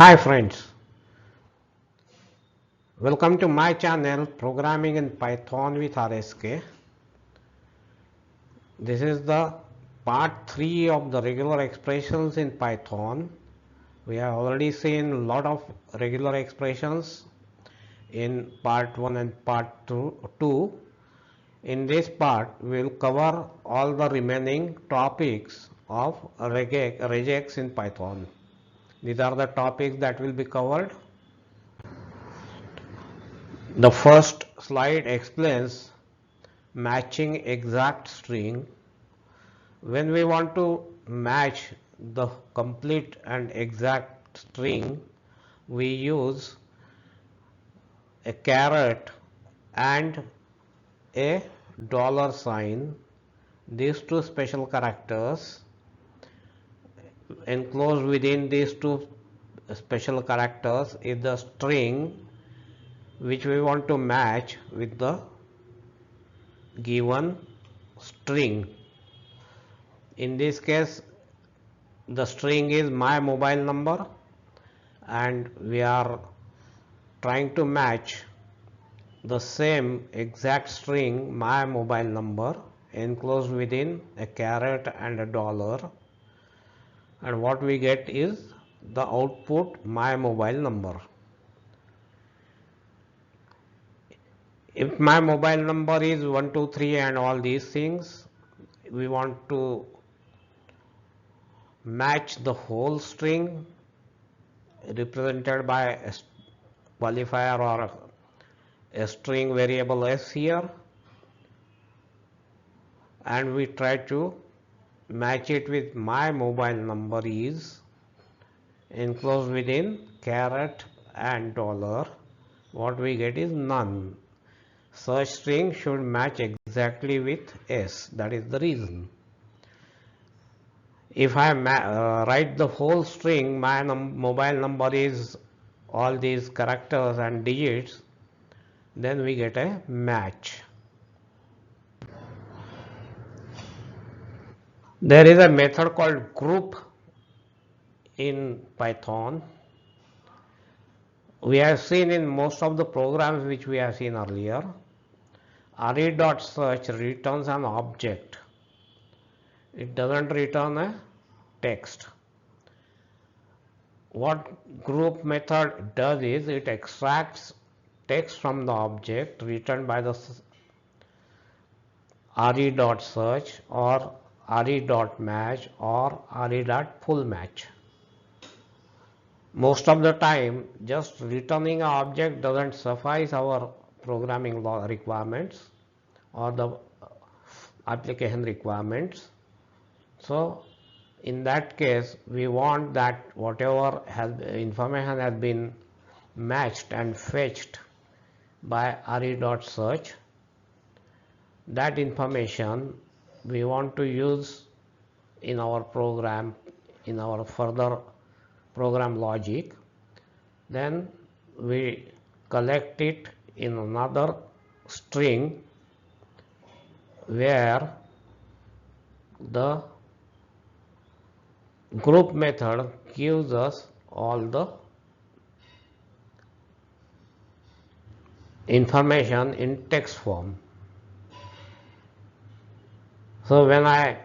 Hi friends, welcome to my channel Programming in Python with RSK. This is the part 3 of the regular expressions in Python. We have already seen a lot of regular expressions in part 1 and part 2. In this part, we will cover all the remaining topics of regex in Python. These are the topics that will be covered. The first slide explains matching exact string. When we want to match the complete and exact string, we use a caret and a dollar sign. These two special characters, enclosed within these two special characters is the string which we want to match with the given string. In this case, the string is my mobile number and we are trying to match the same exact string my mobile number enclosed within a caret and a dollar, and what we get is the output my mobile number. If my mobile number is 123 and all these things, we want to match the whole string represented by a qualifier or a string variable s here, and we try to match it with my mobile number is enclosed within caret and dollar. What we get is none. Such string should match exactly with s. That is the reason. If I write the whole string, my mobile number is all these characters and digits, then we get a match. There is a method called group in Python. We have seen in most of the programs which we have seen earlier, re.search returns an object. It doesn't return a text. What group method does is it extracts text from the object returned by the re.search or re.match or re.fullmatch. Most of the time, just returning an object doesn't suffice our programming requirements or the application requirements. So in that case, we want that whatever information has been matched and fetched by re.search, that information we want to use in our program, in our further program logic. Then we collect it in another string where the group method gives us all the information in text form. So when I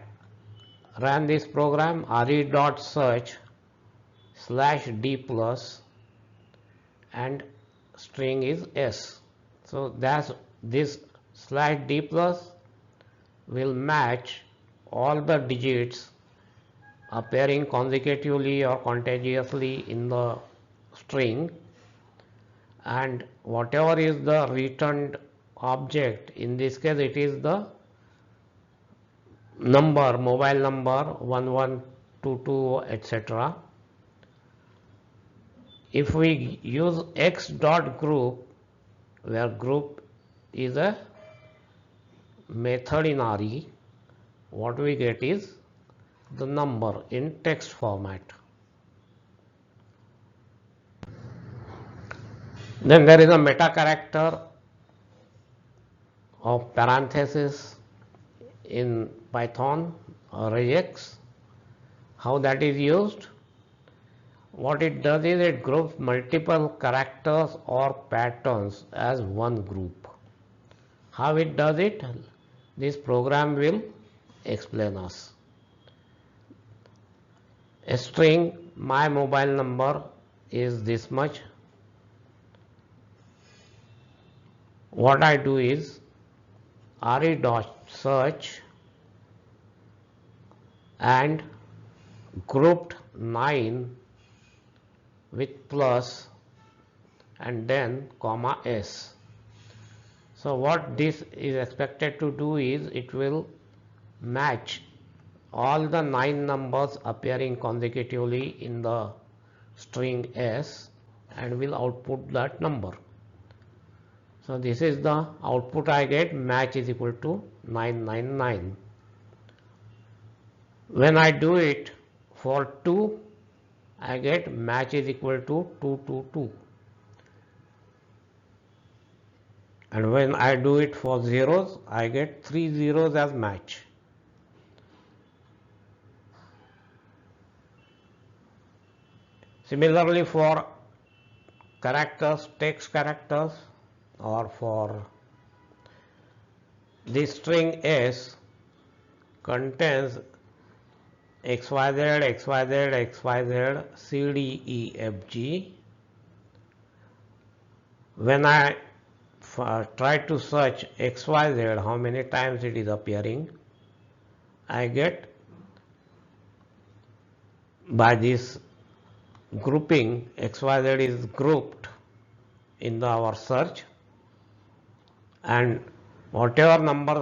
ran this program, re.search /d plus and string is s. So that's this /d plus will match all the digits appearing consecutively or contiguously in the string, and whatever is the returned object, in this case it is the number, mobile number 1122 etc. If we use x dot group, where group is a method in RE, what we get is the number in text format. Then there is a meta character of parenthesis in Python or Regex. How that is used? What it does is it groups multiple characters or patterns as one group. How it does it? This program will explain us. A string, my mobile number is this much. What I do is re.search and grouped 9 with plus and then comma s. So what this is expected to do is it will match all the 9 numbers appearing consecutively in the string s and will output that number. So this is the output I get, match is equal to 999. When I do it for 2, I get match is equal to 222. And when I do it for zeros, I get 3 zeros as match. Similarly for characters, text characters, or for this string s contains xyz, xyz, xyz, cdefg. When I try to search xyz, how many times it is appearing, I get by this grouping xyz is grouped in our search, and whatever number,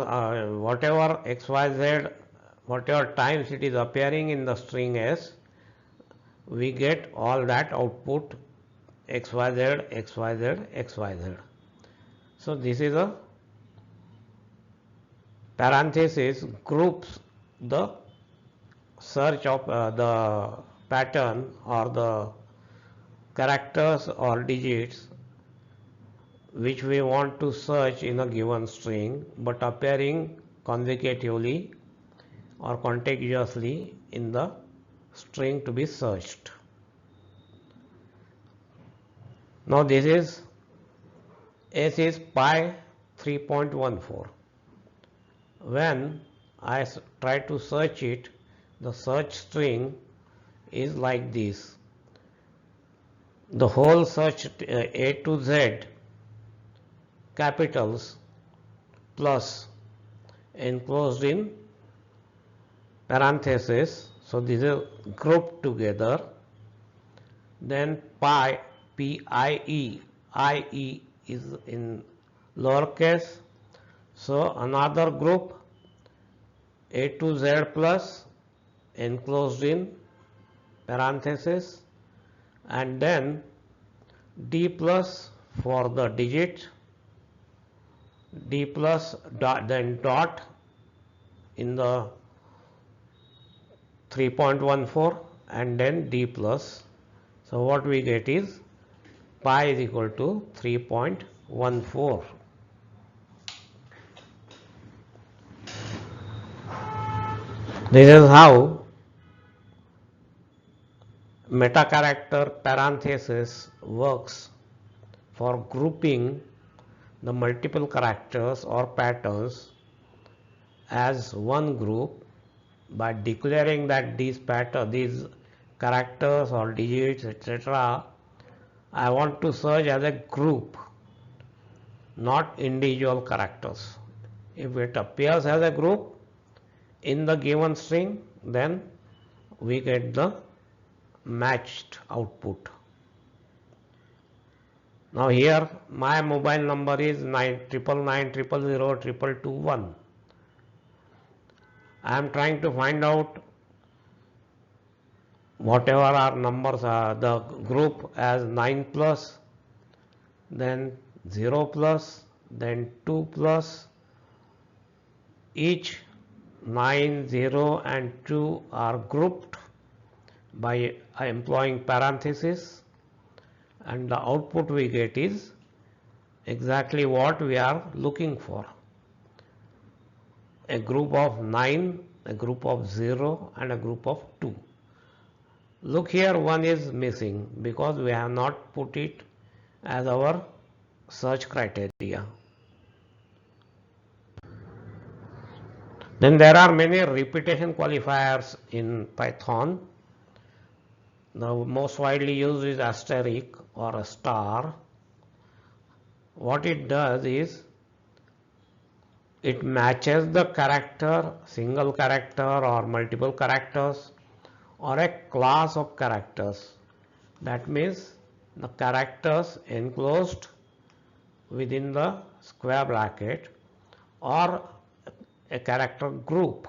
whatever xyz, whatever times it is appearing in the string s, we get all that output xyz, xyz, xyz. So this is a parenthesis groups the search of the pattern or the characters or digits which we want to search in a given string but appearing consecutively or contiguously in the string to be searched. Now this is s is pi 3.14. When I try to search it, the search string is like this. The whole search A to Z capitals plus enclosed in parenthesis. So this is grouped together. Then pi, PIE, IE is in lowercase. So another group A to Z plus enclosed in parenthesis, and then D plus for the digit, D plus dot, then dot in the 3.14 and then D plus. So what we get is pi is equal to 3.14. This is how meta-character parenthesis works for grouping the multiple characters or patterns as one group by declaring that these characters or digits, etc., I want to search as a group, not individual characters. If it appears as a group in the given string, then we get the matched output. Now here my mobile number is 999900221. I am trying to find out whatever our numbers are, the group as 9 plus, then 0 plus, then 2 plus. Each 9, 0 and 2 are grouped by employing parenthesis, and the output we get is exactly what we are looking for. A group of 9, a group of 0 and a group of 2. Look here, one is missing because we have not put it as our search criteria. Then there are many repetition qualifiers in Python. The most widely used is asterisk or a star. What it does is it matches the character, single character or multiple characters, or a class of characters. That means the characters enclosed within the square bracket or a character group.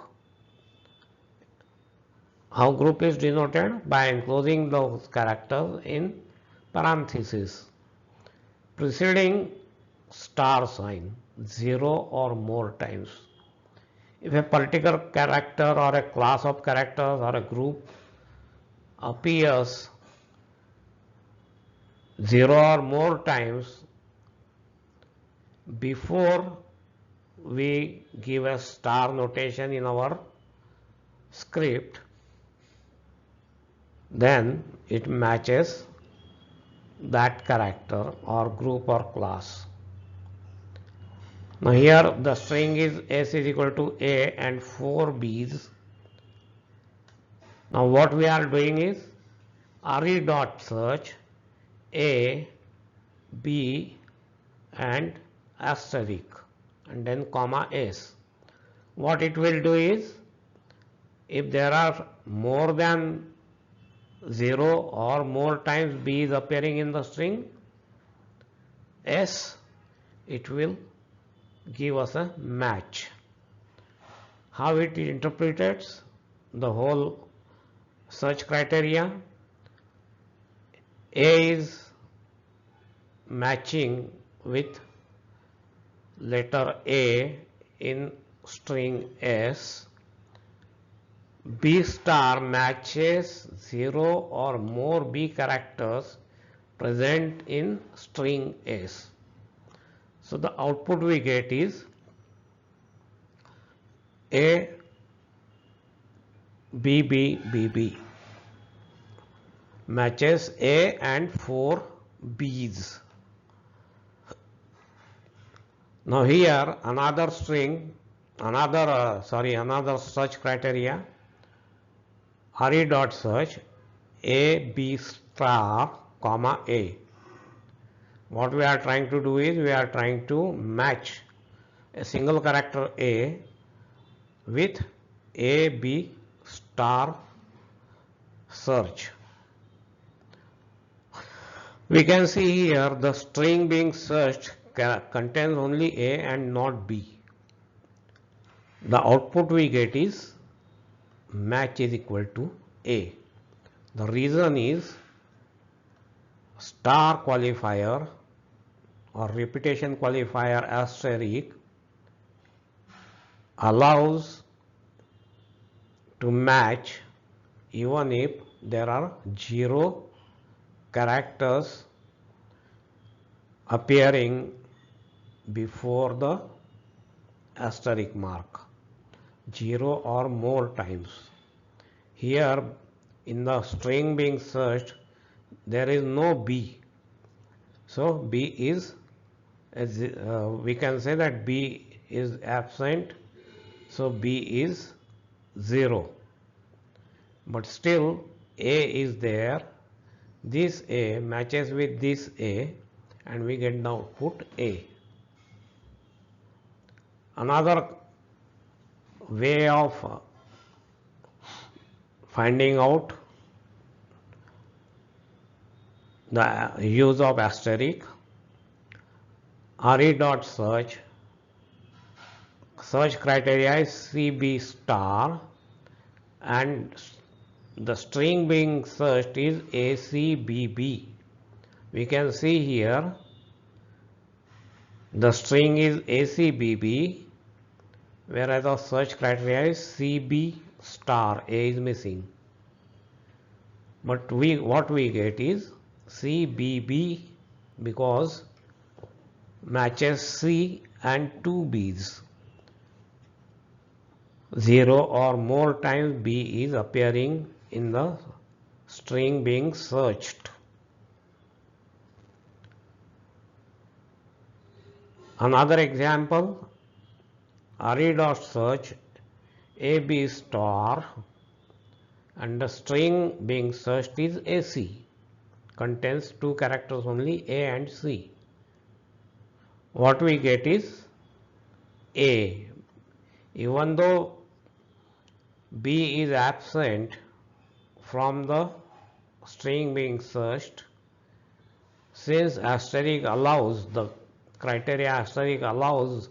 How group is denoted? By enclosing those characters in parentheses preceding star sign 0 or more times. If a particular character or a class of characters or a group appears 0 or more times before we give a star notation in our script, then it matches that character or group or class. Now here the string is s is equal to a and 4 b's. Now what we are doing is re.search a, b and asterisk and then comma s. What it will do is, if there are more than 0 or more times b is appearing in the string s, it will give us a match. How it interprets the whole search criteria? A is matching with letter A in string S. B star matches 0 or more B characters present in string S. So the output we get is A, B, B, B, B matches A and 4 B's. Now here another string, another search criteria, re.search A, B star, comma A. What we are trying to do is we are trying to match a single character A with A, B star search. We can see here the string being searched contains only A and not B. The output we get is match is equal to A. The reason is star qualifier or repetition qualifier asterisk allows to match even if there are 0 characters appearing before the asterisk mark, 0 or more times. Here in the string being searched there is no B, so B is we can say that B is absent, so B is 0, but still A is there. This A matches with this A and we get the output A. Another way of finding out the use of asterisk, re.search search criteria is CB star and the string being searched is ACBB. We can see here the string is ACBB, whereas the search criteria is CB star, A is missing. But what we get is CBB because matches C and 2 B's. 0 or more times B is appearing in the string being searched. Another example, re.search AB star and the string being searched is AC, contains two characters only, A and C. What we get is A. Even though B is absent from the string being searched, since asterisk allows, the criteria asterisk allows,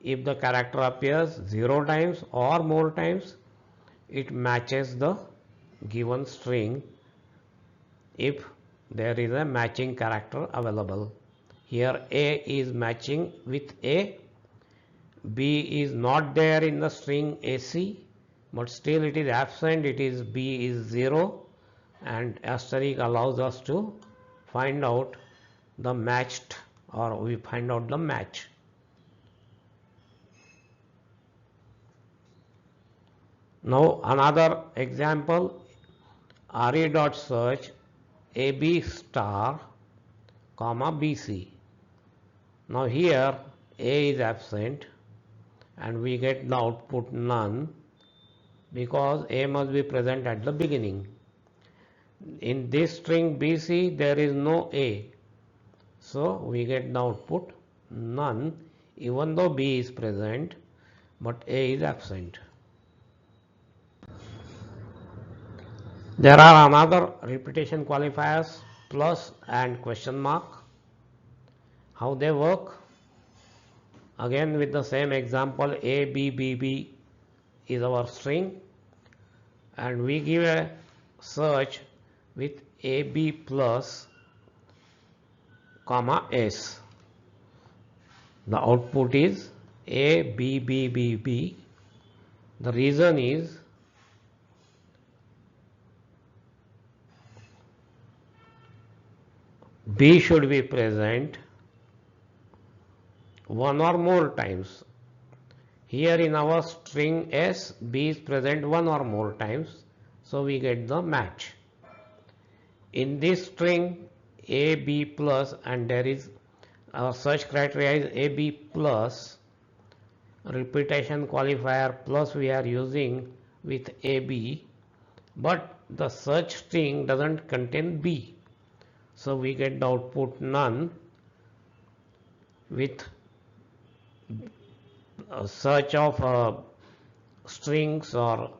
if the character appears 0 times or more times, it matches the given string if there is a matching character available. Here A is matching with A, B is not there in the string AC, but still it is absent, it is B is 0, and asterisk allows us to find out the matched, or we find out the match. Now another example, re.search AB star comma BC. Now here A is absent and we get the output none because A must be present at the beginning. In this string BC there is no A, so we get the output none even though B is present but A is absent. There are another repetition qualifiers, plus and question mark. How they work? Again with the same example, A, B, B, B is our string and we give a search with AB plus comma S. The output is A, B, B, B, B. The reason is B should be present one or more times. Here in our string S, B is present one or more times, so we get the match. In this string A, B plus, and there is our search criteria is A, B plus, repetition qualifier plus we are using with A, B, but the search string doesn't contain B. So we get the output none with a search of strings or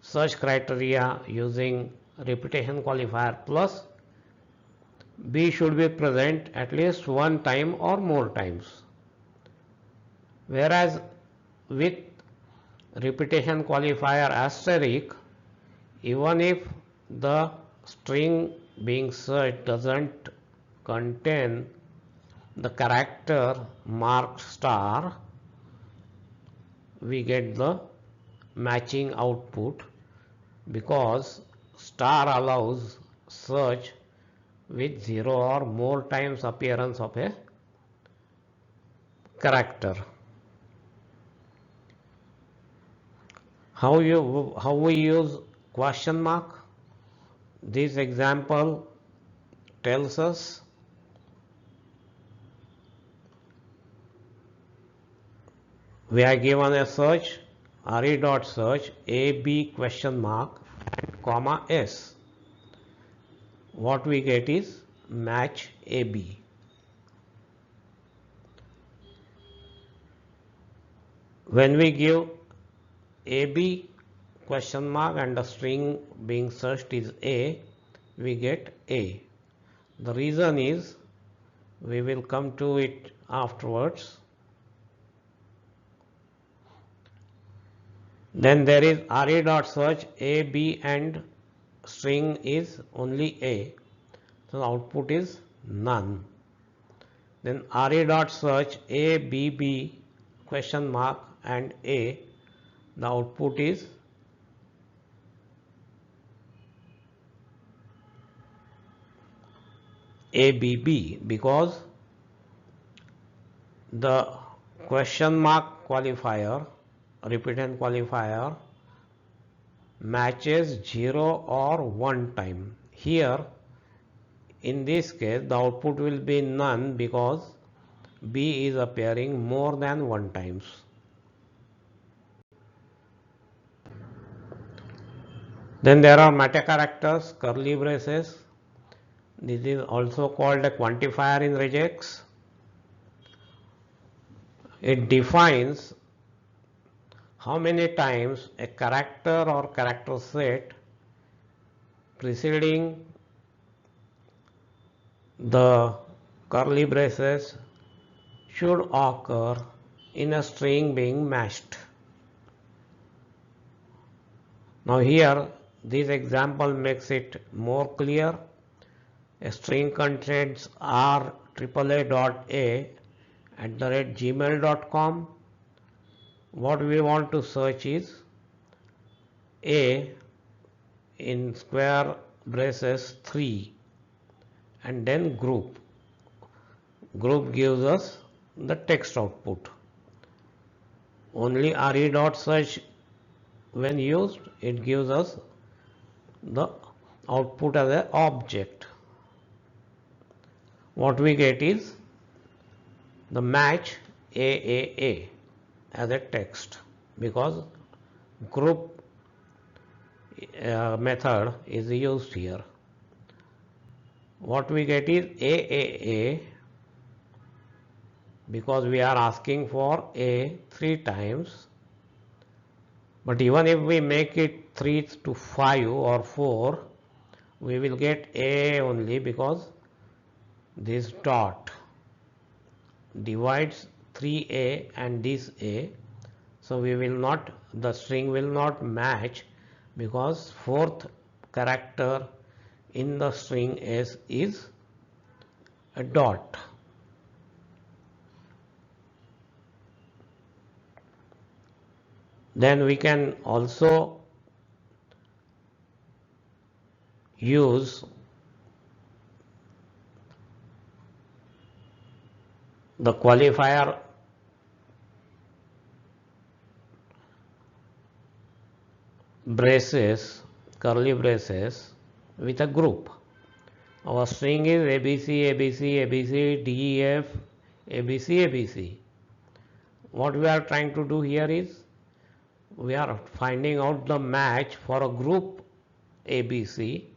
search criteria using repetition qualifier plus. B should be present at least one time or more times. Whereas with repetition qualifier asterisk, even if the string being searched doesn't contain the character marked star, we get the matching output because star allows search with 0 or more times appearance of a character. How we use question mark? This example tells us we are given a search re.search AB question mark comma S. What we get is match AB. When we give AB question mark and the string being searched is A, we get A. The reason is, we will come to it afterwards. Then there is re.search A, B and string is only A. So the output is none. Then re.search A, B, B question mark and A. The output is ABB because the question mark qualifier, repeated qualifier, matches 0 or 1 time. Here in this case the output will be none because B is appearing more than 1 times. Then there are metacharacters, curly braces. This is also called a quantifier in Regex. It defines how many times a character or character set preceding the curly braces should occur in a string being matched. Now here this example makes it more clear. A string contains r@gmail.com. What we want to search is A in square braces 3 and then group. Group gives us the text output. Only re.search when used, it gives us the output as an object. What we get is the match AAA as a text because group method is used here. What we get is AAA because we are asking for A 3 times, but even if we make it 3 to 5 or 4, we will get A only because this dot divides 3A and this A, so we will not, the string will not match because fourth character in the string S is a dot. Then we can also use the qualifier braces, curly braces with a group. Our string is ABC, ABC, ABC, DEF, ABC, ABC. What we are trying to do here is we are finding out the match for a group ABC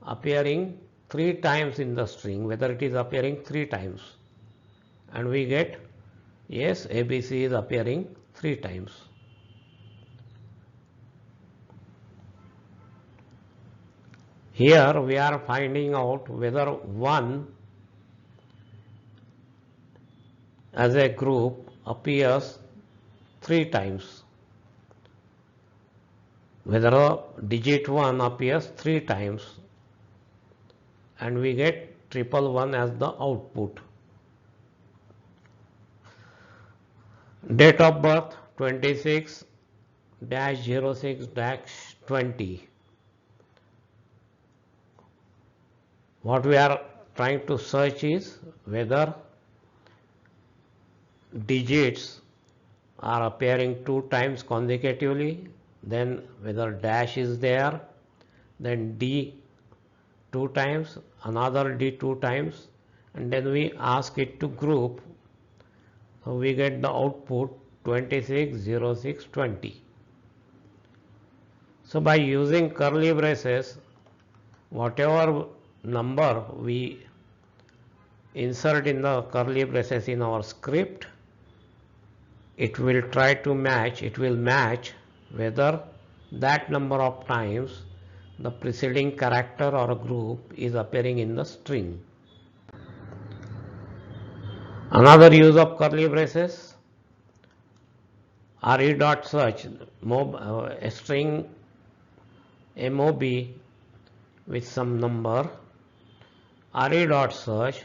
appearing 3 times in the string, whether it is appearing 3 times, and we get yes, ABC is appearing 3 times. Here we are finding out whether 1 as a group appears 3 times, whether a digit 1 appears 3 times, and we get 111 as the output. Date of birth 26-06-20. What we are trying to search is whether digits are appearing 2 times consecutively, then whether dash is there, then D 2 times, another D 2 times, and then we ask it to group. So we get the output 26-06-20. So by using curly braces, whatever number we insert in the curly braces in our script, it will try to match, it will match whether that number of times the preceding character or a group is appearing in the string. Another use of curly braces, re.search, a string MOB with some number, re.search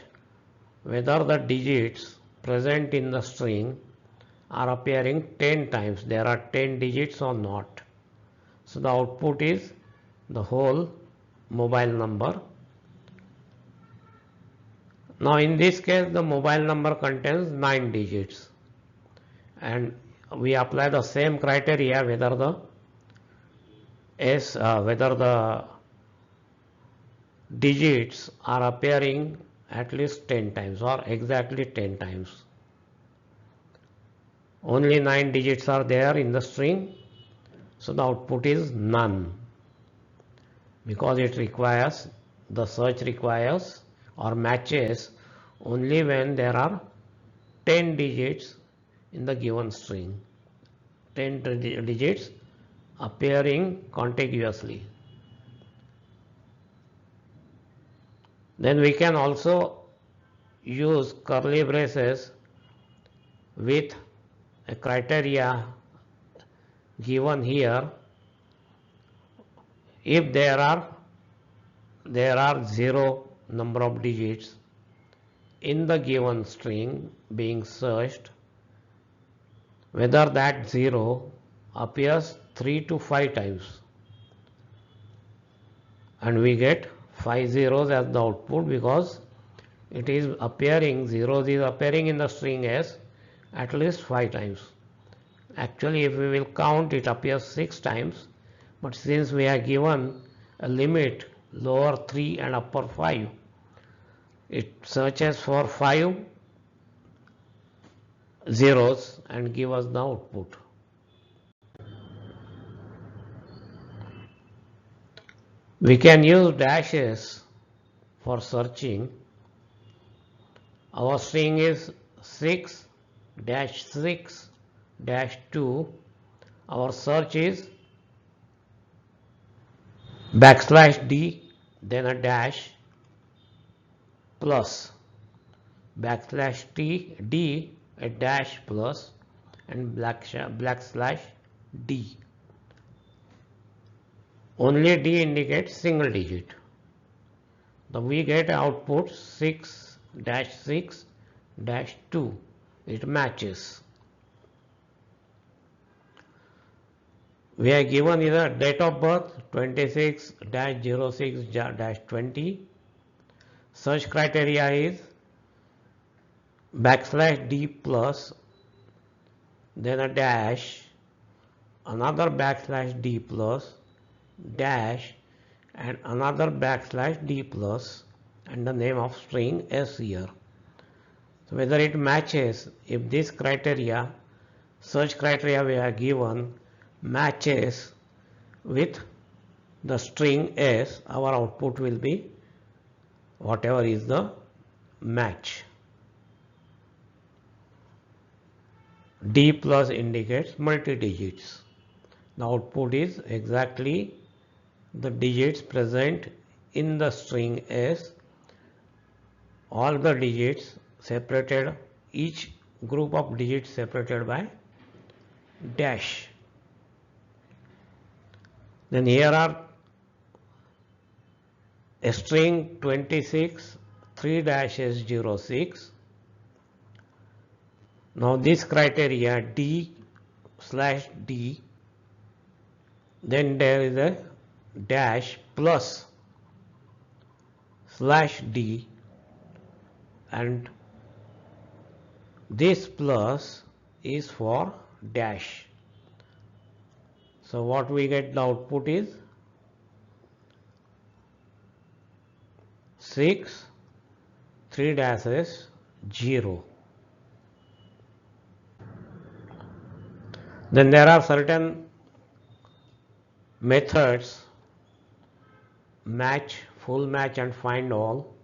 whether the digits present in the string are appearing 10 times, there are 10 digits or not. So the output is the whole mobile number. Now in this case the mobile number contains 9 digits, and we apply the same criteria whether the is whether the digits are appearing at least 10 times or exactly 10 times. Only 9 digits are there in the string, so the output is none, because it requires, the search requires or matches only when there are 10 digits in the given string, 10 digits appearing contiguously. Then we can also use curly braces with a criteria given here. If there are 0 number of digits in the given string being searched, whether that 0 appears 3 to 5 times, and we get 5 zeros as the output, because it is appearing, zeros is appearing in the string as at least 5 times. Actually, if we will count, it appears 6 times, but since we are given a limit lower 3 and upper 5, it searches for 5 zeros and give us the output. We can use dashes for searching. Our string is 6-6-2. Our search is \d, then a dash, plus \d, a dash plus, and \d. Only d indicates single digit. So we get output 6-6-2. It matches. We are given either date of birth 26-06-20. Search criteria is \d plus, then a dash, another \d plus, dash, and another \d plus, and the name of string is here. So whether it matches, if this criteria, search criteria we are given, matches with the string S, our output will be whatever is the match. D plus indicates multi-digits. The output is exactly the digits present in the string S, all the digits separated, each group of digits separated by dash. Then here are a string 26 3-06. Now this criteria d/d, then there is a dash plus /d, and this plus is for dash. So what we get, the output is 6 3-0. Then there are certain methods, match, full match, and find all.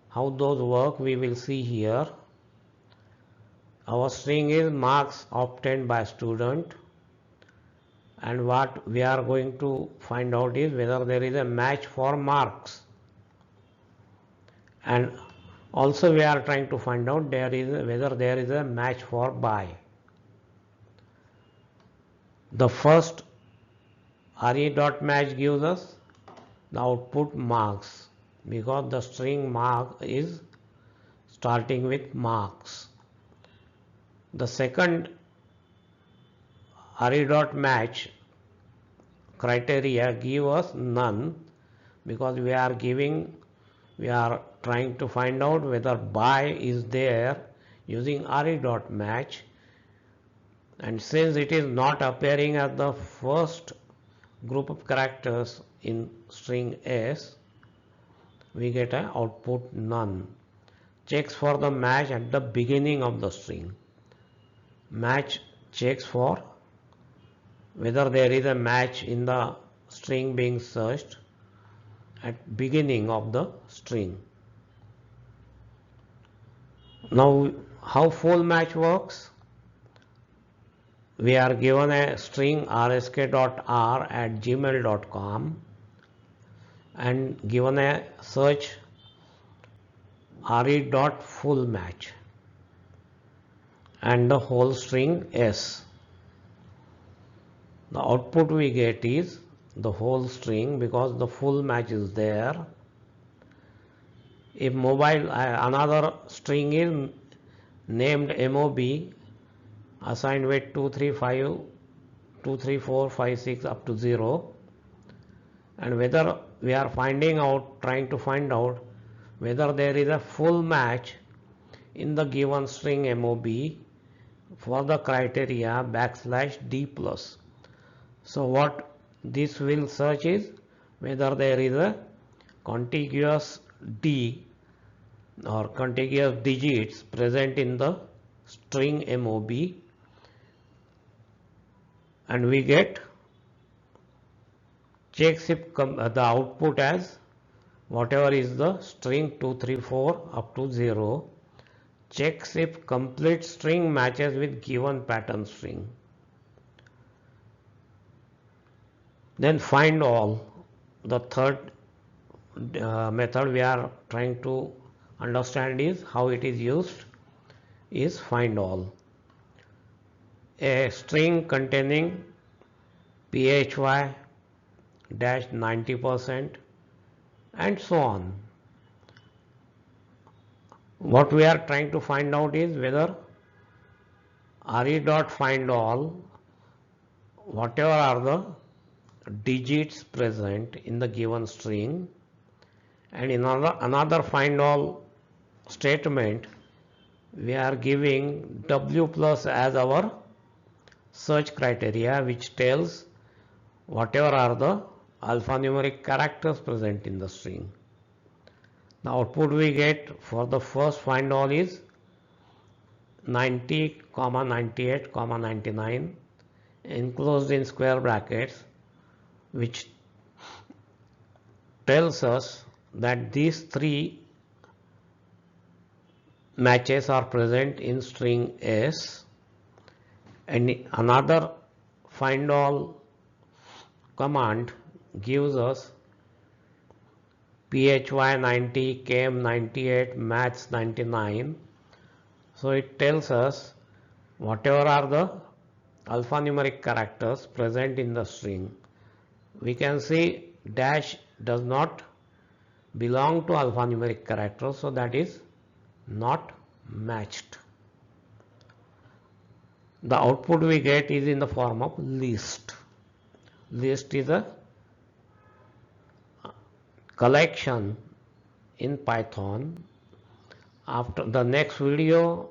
How those work we will see here. Our string is marks obtained by student, and what we are going to find out is whether there is a match for marks, and also we are trying to find out whether there is a match for by. The first re.match gives us the output marks, because the string mark is starting with marks. The second re.match criteria give us none, because we are trying to find out whether by is there using re.match, and since it is not appearing as the first group of characters in string S, we get an output none. Checks for the match at the beginning of the string. Match checks for whether there is a match in the string being searched at beginning of the string. Now, how full match works? We are given a string rsk.r@gmail.com and given a search re.fullmatch and the whole string S. The output we get is the whole string because the full match is there. If mobile another string is named MOB assigned with 235, 23456 up to 0, and whether we are trying to find out whether there is a full match in the given string MOB for the criteria \d plus. So what this will search is whether there is a contiguous D or contiguous digits present in the string MOB, and we get checks if the output as whatever is the string 234 up to 0, checks if complete string matches with given pattern string. Then find all. The third method we are trying to understand is how it is used is find all. A string containing phy dash 90% and so on. What we are trying to find out is whether re.findall, whatever are the digits present in the given string, and in another find all statement we are giving W plus as our search criteria, which tells whatever are the alphanumeric characters present in the string. The output we get for the first find all is 90, 98, 99 enclosed in square brackets, which tells us that these three matches are present in string S, and another find all command gives us phy 90, chem 98, maths 99. So it tells us whatever are the alphanumeric characters present in the string. We can see dash does not belong to alphanumeric characters, so that is not matched. The output we get is in the form of list. List is a collection in Python. After the next video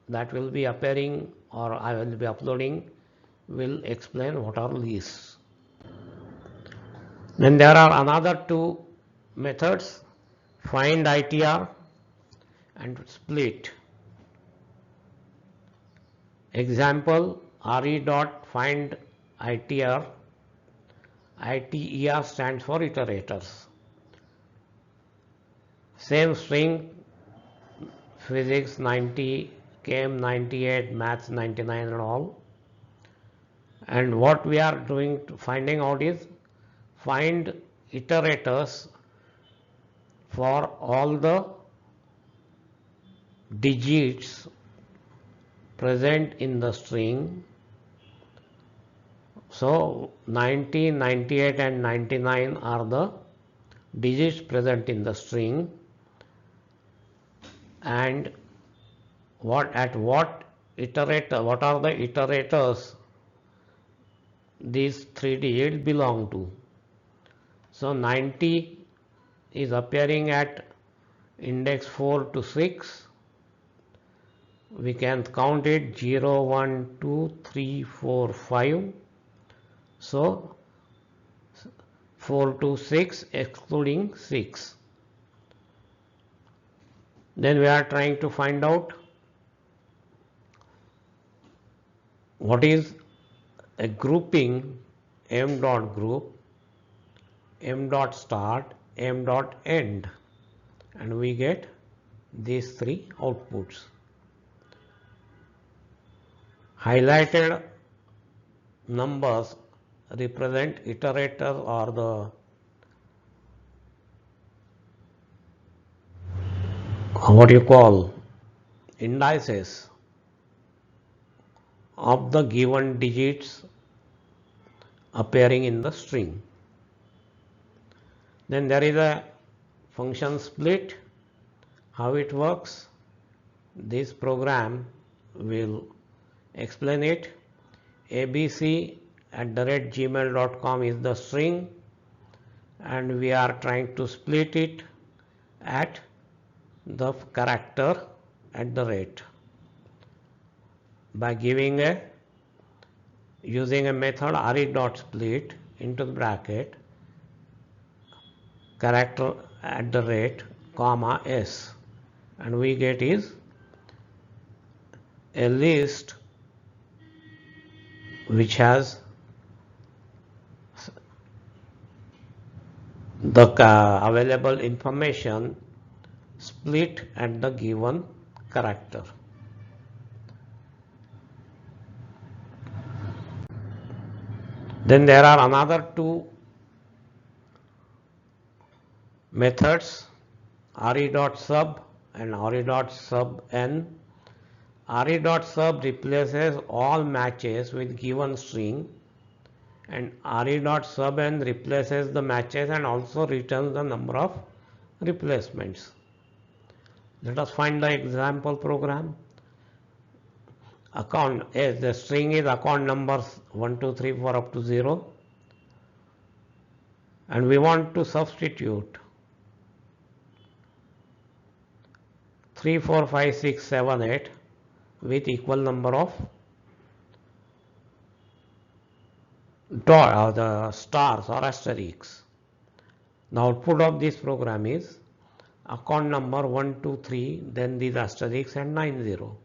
that will be appearing or I will be uploading will explain what are lists. Then there are another two methods, finditer and split. Example, re.finditer, iter stands for iterators. Same string, physics 90, chem 98, maths 99 and all. And what we are doing finding out is find iterators for all the digits present in the string. So 90, 98 and 99 are the digits present in the string, and what are the iterators these three digits belong to. So 90 is appearing at index 4 to 6. We can count it 0, 1, 2, 3, 4, 5. So 4 to 6 excluding 6. Then we are trying to find out what is a grouping m dot group, m dot start, m dot end, and we get these three outputs. Highlighted numbers represent iterators or the what you call indices of the given digits appearing in the string. Then there is a function split. How it works? This program will explain it. abc@gmail.com is the string, and we are trying to split it at the character @ by using a method re.split into the bracket character @ s, and we get is a list which has the available information split at the given character. Then there are another two methods, re.sub and re.subn. re.sub replaces all matches with given string, and re.subn replaces the matches and also returns the number of replacements. Let us find the example program. The string is account numbers 1, 2, 3, 4 up to 0, and we want to substitute 3, 4, 5, 6, 7, 8 with equal number of the stars or asterisks. The output of this program is account number 1, 2, 3, then these asterisks and 9, 0.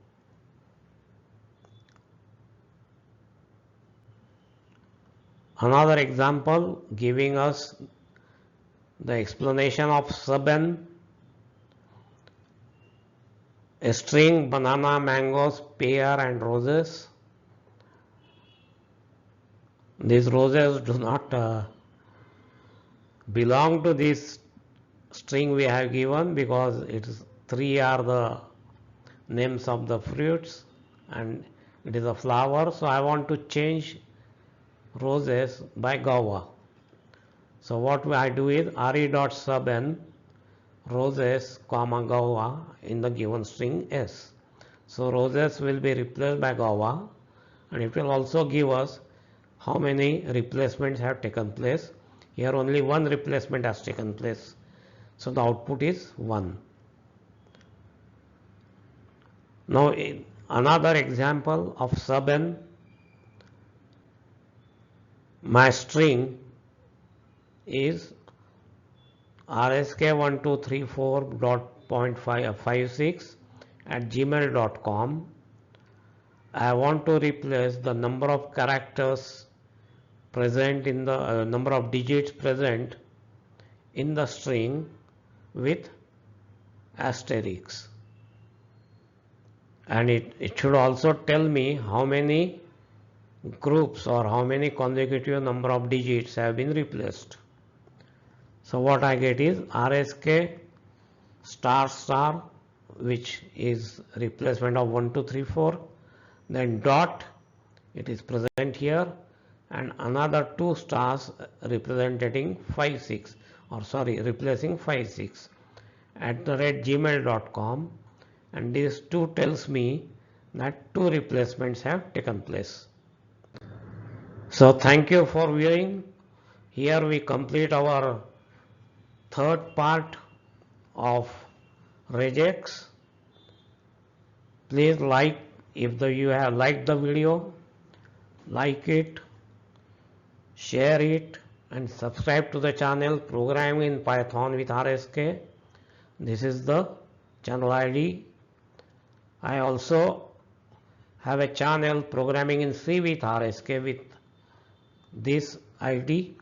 Another example giving us the explanation of subn. A string banana, mangoes, pear and roses. These roses do not belong to this string we have given, because three are the names of the fruits and it is a flower. So I want to change roses by guava. So what I do is re.subn roses, guava in the given string s. So roses will be replaced by guava, and it will also give us how many replacements have taken place. Here only one replacement has taken place, so the output is 1. Now another example of subn. My string is rsk1234.56@gmail.com. I want to replace the number of characters present in the number of digits present in the string with asterisks, and it should also tell me how many groups or how many consecutive number of digits have been replaced. So what I get is rsk ***, which is replacement of 1, 2, 3, 4, then dot, it is present here, and another 2 stars representing 5, 6, replacing 5, 6 @gmail.com, and this 2 tells me that 2 replacements have taken place. So thank you for viewing. Here we complete our third part of Regex. Please like, if you have liked the video, like it, share it and subscribe to the channel Programming in Python with RSK. This is the channel ID. I also have a channel Programming in C with RSK with this ID.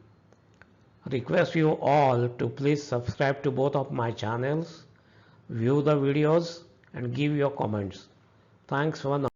Request you all to please subscribe to both of my channels, view the videos and give your comments. Thanks for now.